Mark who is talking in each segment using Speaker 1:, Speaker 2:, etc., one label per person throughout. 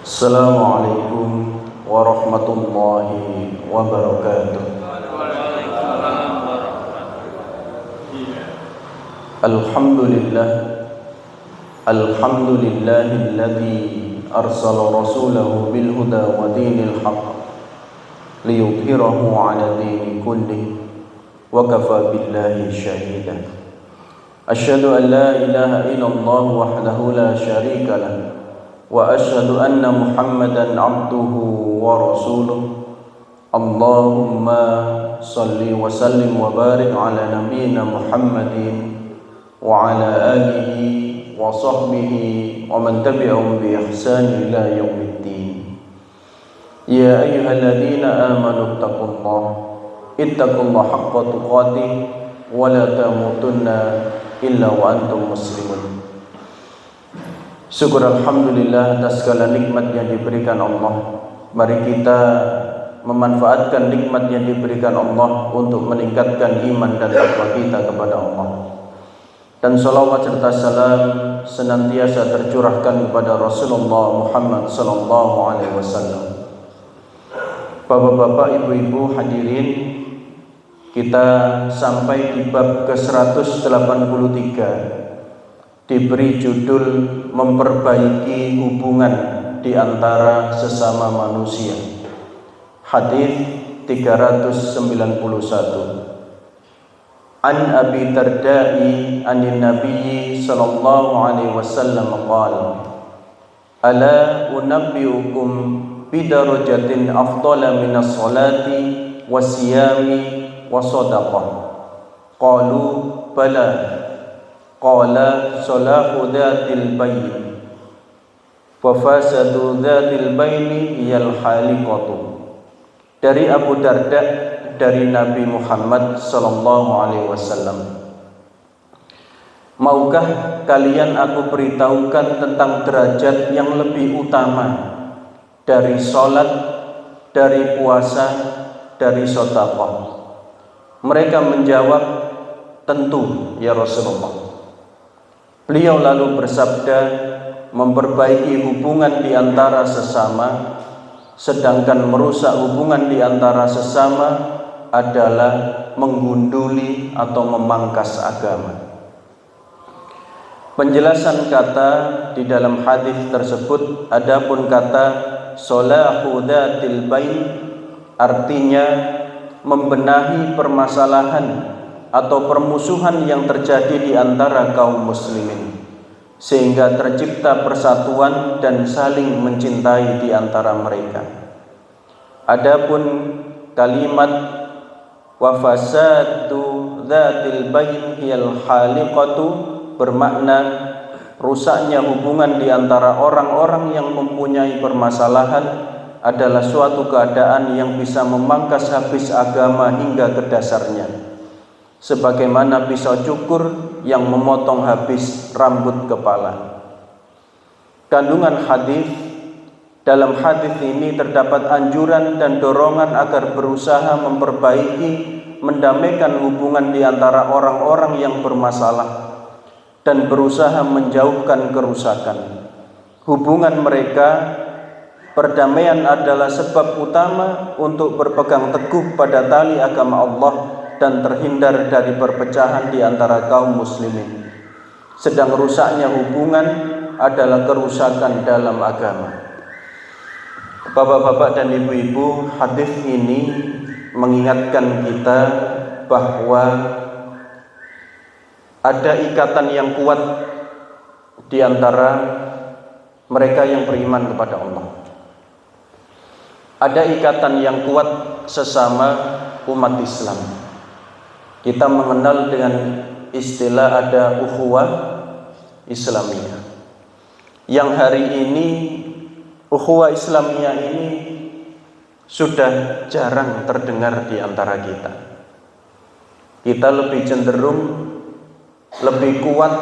Speaker 1: Assalamualaikum warahmatullahi wabarakatuh. Alhamdulillah, alhamdulillahilladzi arsala rasulahu bil huda wa dinil haqq liyudhhirahu 'ala dini kullih wa kafa billahi shahida. Asyhadu an la ilaha illallah wahdahu la syarika lah wa asyhadu anna Muhammadan abduhu wa rasuluh. Allahumma salli wa sallim wa barik ala nabiyyina Muhammadin wa ala alihi wa sahbihi wa man tabi'ahum bi ihsan ila yaumiddin. Ya ayyuhalladzina amanu ittaqullaha haqqa tuqatih wa la tamutunna illa wa antum muslimun. Syukur alhamdulillah atas segala nikmat yang diberikan Allah. Mari kita memanfaatkan nikmat yang diberikan Allah untuk meningkatkan iman dan takwa kita kepada Allah. Dan salawat serta salam senantiasa tercurahkan kepada Rasulullah Muhammad sallallahu alaihi wasallam. Bapak-bapak, ibu-ibu hadirin, kita sampai di bab ke-183. Diberi judul memperbaiki hubungan di antara sesama manusia. Hadis 391. An Abi Darda'i anin Nabi sallallahu alaihi wasallam qala: Ala unabbiukum bidarajatin afdala minas salati wasiyami wasadaqah. Qalu bala. Qala salahu dhatil bayn wa fasadu dhatil bayn iyal haliqatu. Dari Abu Darda, dari Nabi Muhammad sallallahu alaihi wasallam, maukah kalian aku beritahukan tentang derajat yang lebih utama dari salat, dari puasa, dari sedekah? Mereka menjawab, tentu ya Rasulullah. Beliau lalu bersabda, memperbaiki hubungan di antara sesama, sedangkan merusak hubungan di antara sesama adalah menggunduli atau memangkas agama. Penjelasan kata di dalam hadis tersebut, adapun kata salahu dhatil bain artinya membenahi permasalahan atau permusuhan yang terjadi di antara kaum muslimin, sehingga tercipta persatuan dan saling mencintai di antara mereka. Adapun kalimat wa fasadu dzatil bayn hiyal khaliqatu bermakna rusaknya hubungan di antara orang-orang yang mempunyai permasalahan adalah suatu keadaan yang bisa memangkas habis agama hingga ke dasarnya, sebagaimana pisau cukur yang memotong habis rambut kepala. Kandungan hadis, dalam hadis ini terdapat anjuran dan dorongan agar berusaha memperbaiki, mendamaikan hubungan di antara orang-orang yang bermasalah dan berusaha menjauhkan kerusakan hubungan mereka. Perdamaian adalah sebab utama untuk berpegang teguh pada tali agama Allah dan terhindar dari perpecahan di antara kaum muslimin. Sedang rusaknya hubungan adalah kerusakan dalam agama. Bapak-bapak dan ibu-ibu, hadis ini mengingatkan kita bahwa ada ikatan yang kuat di antara mereka yang beriman kepada Allah. Ada ikatan yang kuat sesama umat Islam. Kita mengenal dengan istilah ada ukhuwah Islamiyah, yang hari ini ukhuwah Islamiyah ini sudah jarang terdengar di antara kita. Kita lebih cenderung lebih kuat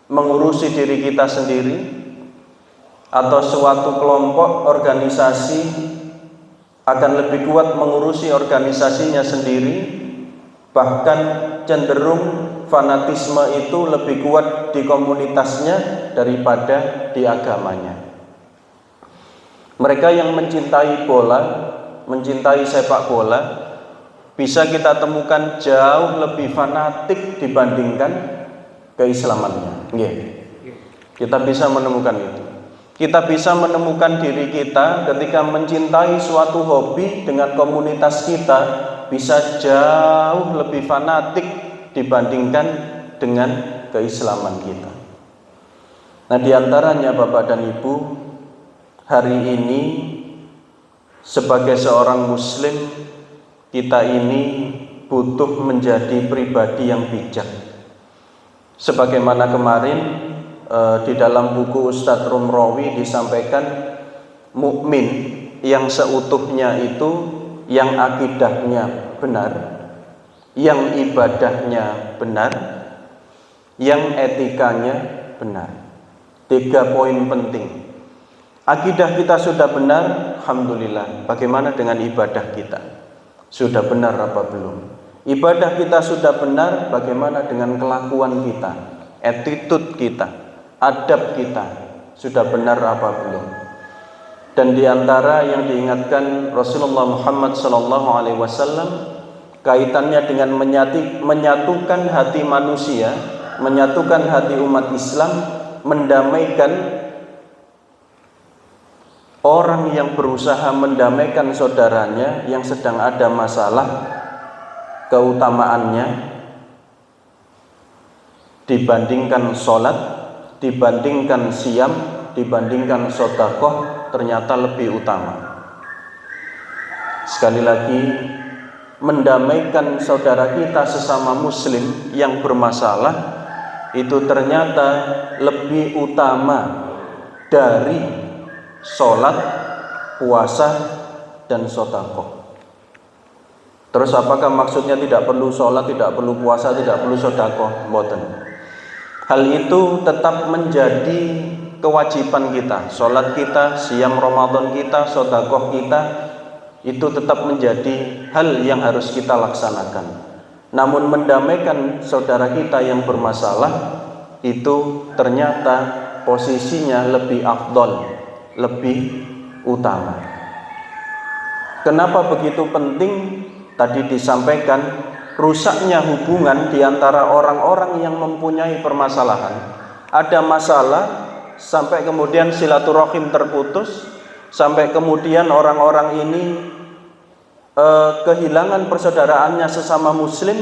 Speaker 1: mengurusi diri kita sendiri, atau suatu kelompok organisasi akan lebih kuat mengurusi organisasinya sendiri, bahkan cenderung fanatisme itu lebih kuat di komunitasnya daripada di agamanya. Mereka yang mencintai bola, mencintai sepak bola, bisa kita temukan jauh lebih fanatik dibandingkan keislamannya. Kita bisa menemukan itu. Kita bisa menemukan diri kita ketika mencintai suatu hobi dengan komunitas kita bisa jauh lebih fanatik dibandingkan dengan keislaman kita. Nah, diantaranya Bapak dan Ibu, hari ini sebagai seorang muslim, kita ini butuh menjadi pribadi yang bijak. Sebagaimana kemarin di dalam buku Ustadz Rumrawi disampaikan, mukmin yang seutuhnya itu yang akidahnya benar, yang ibadahnya benar, yang etikanya benar. 3 poin penting. Akidah kita sudah benar, alhamdulillah. Bagaimana dengan ibadah kita? Sudah benar apa belum? Ibadah kita sudah benar, bagaimana dengan kelakuan kita, attitude kita, adab kita, sudah benar apa belum? Dan diantara yang diingatkan Rasulullah Muhammad SAW kaitannya dengan menyatukan hati manusia, menyatukan hati umat Islam, mendamaikan orang yang berusaha mendamaikan saudaranya yang sedang ada masalah, keutamaannya dibandingkan sholat, dibandingkan siam, dibandingkan sedekah, ternyata lebih utama. Sekali lagi, mendamaikan saudara kita sesama muslim yang bermasalah itu ternyata lebih utama dari sholat, puasa, dan sedekah. Terus apakah maksudnya tidak perlu sholat, tidak perlu puasa, tidak perlu sedekah? Mboten. Hal itu tetap menjadi kewajiban kita. Sholat kita, siam Ramadan kita, sedekah kita, itu tetap menjadi hal yang harus kita laksanakan. Namun mendamaikan saudara kita yang bermasalah itu ternyata posisinya lebih afdol, lebih utama. Kenapa begitu penting? Tadi disampaikan, rusaknya hubungan di antara orang-orang yang mempunyai permasalahan. Ada masalah sampai kemudian silaturahim terputus, sampai kemudian orang-orang ini kehilangan persaudaraannya sesama muslim.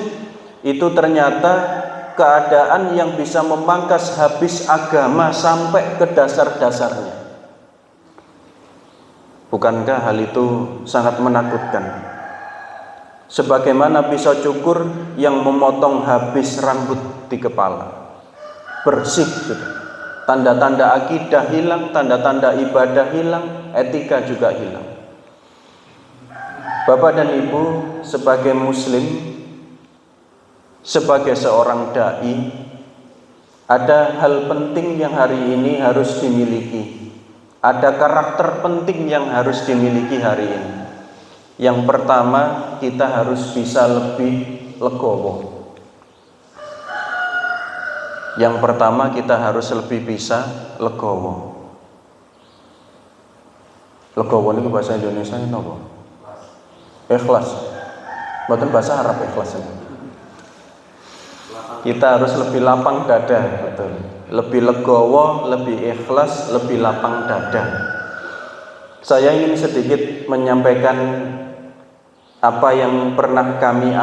Speaker 1: Itu ternyata keadaan yang bisa memangkas habis agama sampai ke dasar-dasarnya. Bukankah hal itu sangat menakutkan? Sebagaimana pisau cukur yang memotong habis rambut di kepala, bersih sudah. Tanda-tanda akidah hilang, tanda-tanda ibadah hilang, etika juga hilang. Bapak dan Ibu, sebagai muslim, sebagai seorang dai, ada hal penting yang hari ini harus dimiliki. Ada karakter penting yang harus dimiliki hari ini. Yang pertama, kita harus bisa lebih legowo. Yang pertama, kita harus lebih bisa legowo. Legowo ini bahasa Indonesia ini apa? Ikhlas. Bukan bahasa Arab ikhlas ini. Kita harus lebih lapang dada, betul. Lebih legowo, lebih ikhlas, lebih lapang dada. Saya ingin sedikit menyampaikan apa yang pernah kami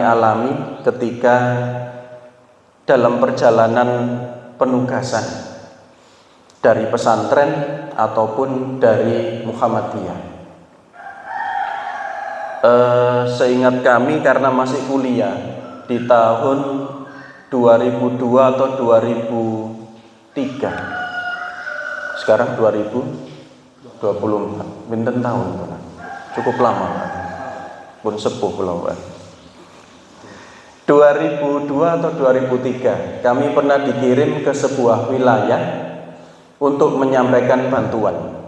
Speaker 1: alami ketika dalam perjalanan penugasan dari pesantren ataupun dari Muhammadiyah. Seingat kami, karena masih kuliah di tahun 2002 atau 2003, sekarang 2024, pinten tahun, cukup lama, pun sepuh loh, 2002 atau 2003 kami pernah dikirim ke sebuah wilayah untuk menyampaikan bantuan.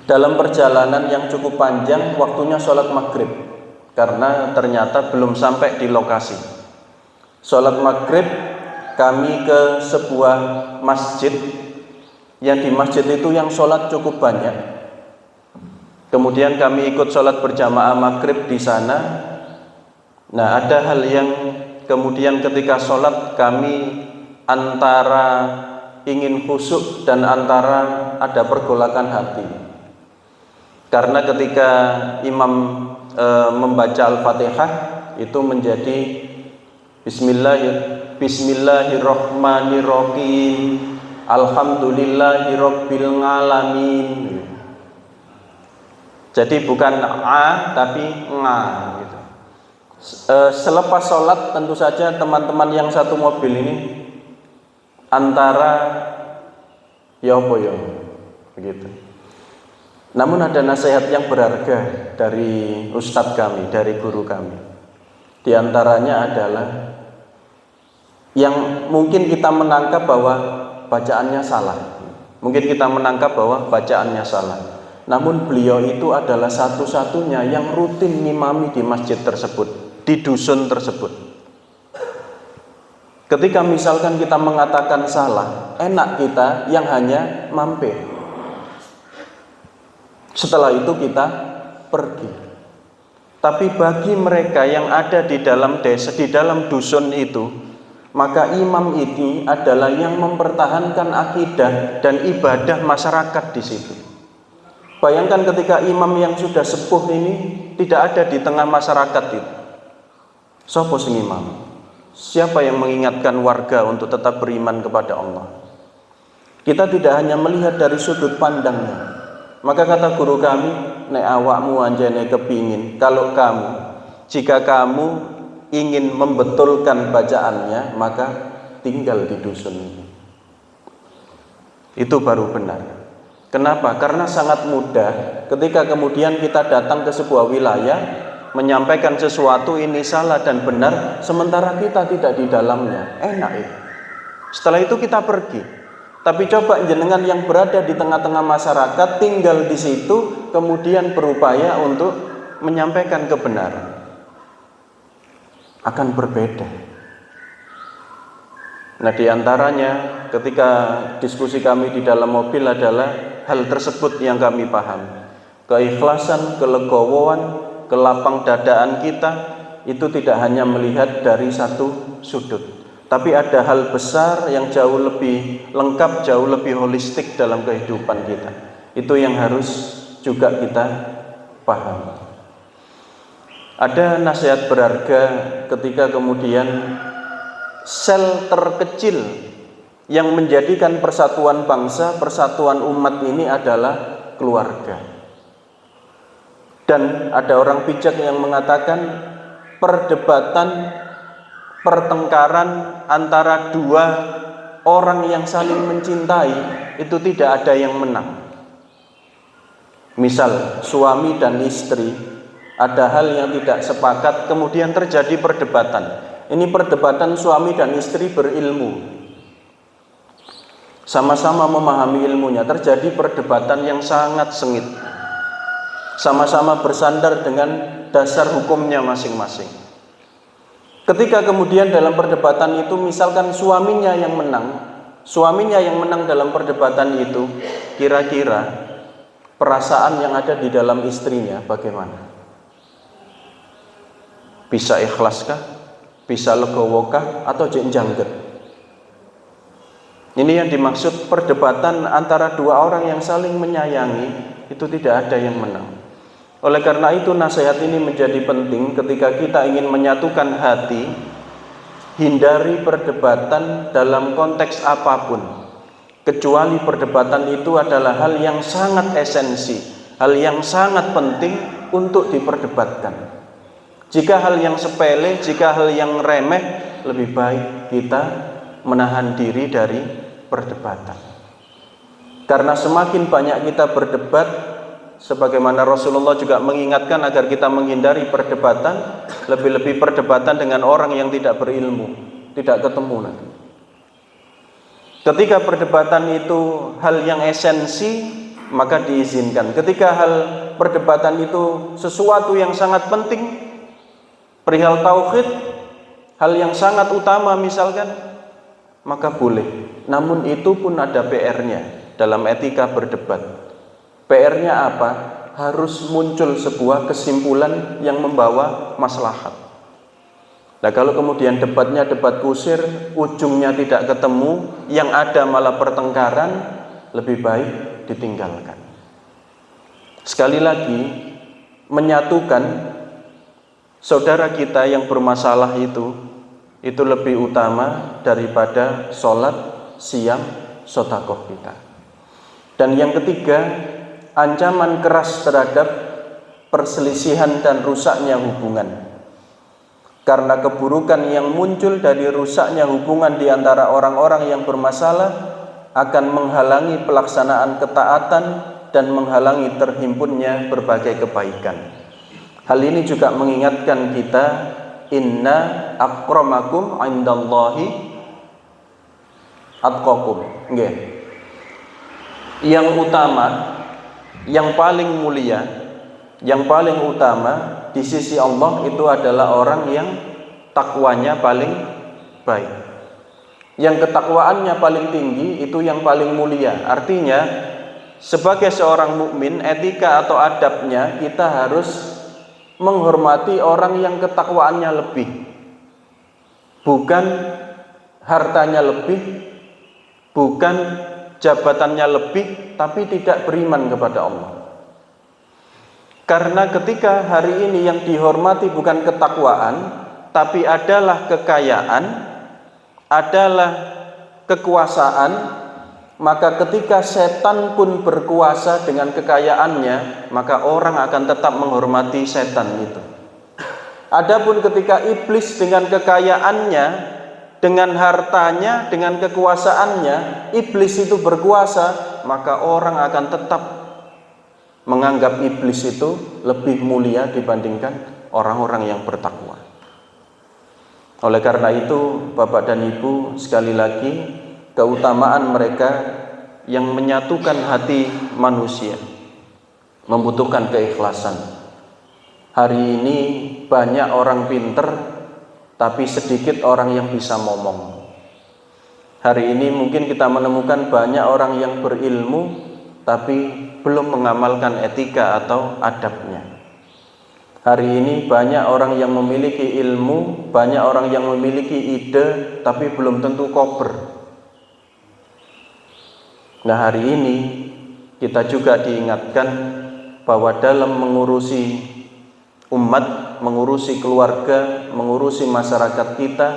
Speaker 1: Dalam perjalanan yang cukup panjang, waktunya sholat maghrib, karena ternyata belum sampai di lokasi. Sholat maghrib kami ke sebuah masjid, yang di masjid itu yang sholat cukup banyak. Kemudian kami ikut sholat berjamaah maghrib di sana. Nah, ada hal yang kemudian ketika sholat kami antara ingin khusyuk dan antara ada pergolakan hati. Karena ketika imam membaca Al-Fatihah itu menjadi Bismillahirrahmanirrahim, Alhamdulillahirabbil alamin. Jadi bukan a tapi nga gitu. Selepas sholat tentu saja teman-teman yang satu mobil ini antara begitu. Namun ada nasihat yang berharga dari ustadz kami, dari guru kami. Di antaranya adalah yang mungkin kita menangkap bahwa bacaannya salah. Mungkin kita menangkap bahwa bacaannya salah. Namun beliau itu adalah satu-satunya yang rutin ngimami di masjid tersebut, di dusun tersebut. Ketika misalkan kita mengatakan salah, enak kita yang hanya mampir. Setelah itu kita pergi. Tapi bagi mereka yang ada di dalam desa, di dalam dusun itu, maka imam ini adalah yang mempertahankan akidah dan ibadah masyarakat di situ. Bayangkan ketika imam yang sudah sepuh ini tidak ada di tengah masyarakat itu. Sopo sing imam? Siapa yang mengingatkan warga untuk tetap beriman kepada Allah? Kita tidak hanya melihat dari sudut pandangnya. Maka kata guru kami, nek awakmu anjane kepingin, jika kamu ingin membetulkan bacaannya, maka tinggal di dusun ini. Itu baru benar. Kenapa? Karena sangat mudah ketika kemudian kita datang ke sebuah wilayah menyampaikan sesuatu ini salah dan benar, sementara kita tidak di dalamnya. Enak itu. Setelah itu kita pergi. Tapi coba jenengan yang berada di tengah-tengah masyarakat, tinggal di situ, kemudian berupaya untuk menyampaikan kebenaran. Akan berbeda. Nah, diantaranya ketika diskusi kami di dalam mobil adalah hal tersebut yang kami paham. Keikhlasan, kelegowoan, kelapang dadaan kita itu tidak hanya melihat dari satu sudut, tapi ada hal besar yang jauh lebih lengkap, jauh lebih holistik dalam kehidupan kita. Itu yang harus juga kita paham. Ada nasihat berharga ketika kemudian sel terkecil yang menjadikan persatuan bangsa, persatuan umat ini adalah keluarga. Dan ada orang bijak yang mengatakan perdebatan, pertengkaran antara dua orang yang saling mencintai itu tidak ada yang menang. Misal suami dan istri ada hal yang tidak sepakat, kemudian terjadi perdebatan. Ini perdebatan suami dan istri berilmu, sama-sama memahami ilmunya, terjadi perdebatan yang sangat sengit, sama-sama bersandar dengan dasar hukumnya masing-masing. Ketika kemudian dalam perdebatan itu misalkan suaminya yang menang dalam perdebatan itu, kira-kira perasaan yang ada di dalam istrinya bagaimana? Bisa ikhlaskah? Bisa legowokah? Atau jengjangget? Ini yang dimaksud perdebatan antara dua orang yang saling menyayangi, itu tidak ada yang menang. Oleh karena itu nasihat ini menjadi penting ketika kita ingin menyatukan hati. Hindari perdebatan dalam konteks apapun, kecuali perdebatan itu adalah hal yang sangat esensi, hal yang sangat penting untuk diperdebatkan. Jika hal yang sepele, jika hal yang remeh, lebih baik kita menahan diri dari perdebatan. Karena semakin banyak kita berdebat, sebagaimana Rasulullah juga mengingatkan agar kita menghindari perdebatan, lebih-lebih perdebatan dengan orang yang tidak berilmu, tidak ketemu nanti. Ketika perdebatan itu hal yang esensi, maka diizinkan. Ketika hal perdebatan itu sesuatu yang sangat penting, perihal tauhid, hal yang sangat utama misalkan, maka boleh. Namun itu pun ada PR-nya dalam etika berdebat. PR-nya apa? Harus muncul sebuah kesimpulan yang membawa maslahat. Nah, kalau kemudian debatnya debat kusir, ujungnya tidak ketemu, yang ada malah pertengkaran, lebih baik ditinggalkan. Sekali lagi, menyatukan saudara kita yang bermasalah itu lebih utama daripada sholat, siam, sedekah kita. Dan yang ketiga, ancaman keras terhadap perselisihan dan rusaknya hubungan. Karena keburukan yang muncul dari rusaknya hubungan di antara orang-orang yang bermasalah akan menghalangi pelaksanaan ketaatan dan menghalangi terhimpunnya berbagai kebaikan. Hal ini juga mengingatkan kita, inna akramakum indallahi atqakum. Nggih. Yang utama, yang paling mulia, yang paling utama di sisi Allah itu adalah orang yang takwanya paling baik. Yang ketakwaannya paling tinggi itu yang paling mulia. Artinya, sebagai seorang mukmin, etika atau adabnya kita harus menghormati orang yang ketakwaannya lebih, bukan hartanya lebih, bukan jabatannya lebih, tapi tidak beriman kepada Allah. Karena ketika hari ini yang dihormati bukan ketakwaan, tapi adalah kekayaan, adalah kekuasaan, maka ketika setan pun berkuasa dengan kekayaannya, maka orang akan tetap menghormati setan itu. Adapun ketika iblis dengan kekayaannya, dengan hartanya, dengan kekuasaannya, iblis itu berkuasa, maka orang akan tetap menganggap iblis itu lebih mulia dibandingkan orang-orang yang bertakwa. Oleh karena itu, Bapak dan Ibu, sekali lagi, keutamaan mereka yang menyatukan hati manusia membutuhkan keikhlasan. Hari ini banyak orang pinter, tapi sedikit orang yang bisa ngomong. Hari ini mungkin kita menemukan banyak orang yang berilmu, tapi belum mengamalkan etika atau adabnya. Hari ini banyak orang yang memiliki ilmu, banyak orang yang memiliki ide, tapi belum tentu kober. Nah, hari ini kita juga diingatkan bahwa dalam mengurusi umat, mengurusi keluarga, mengurusi masyarakat kita,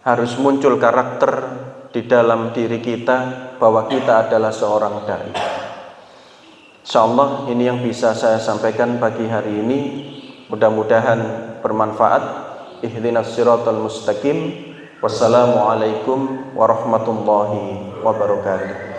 Speaker 1: harus muncul karakter di dalam diri kita bahwa kita adalah seorang dai. Insyaallah ini yang bisa saya sampaikan pagi hari ini. Mudah-mudahan bermanfaat. Ihdinas siratal mustaqim. Wassalamualaikum warahmatullahi wabarakatuh.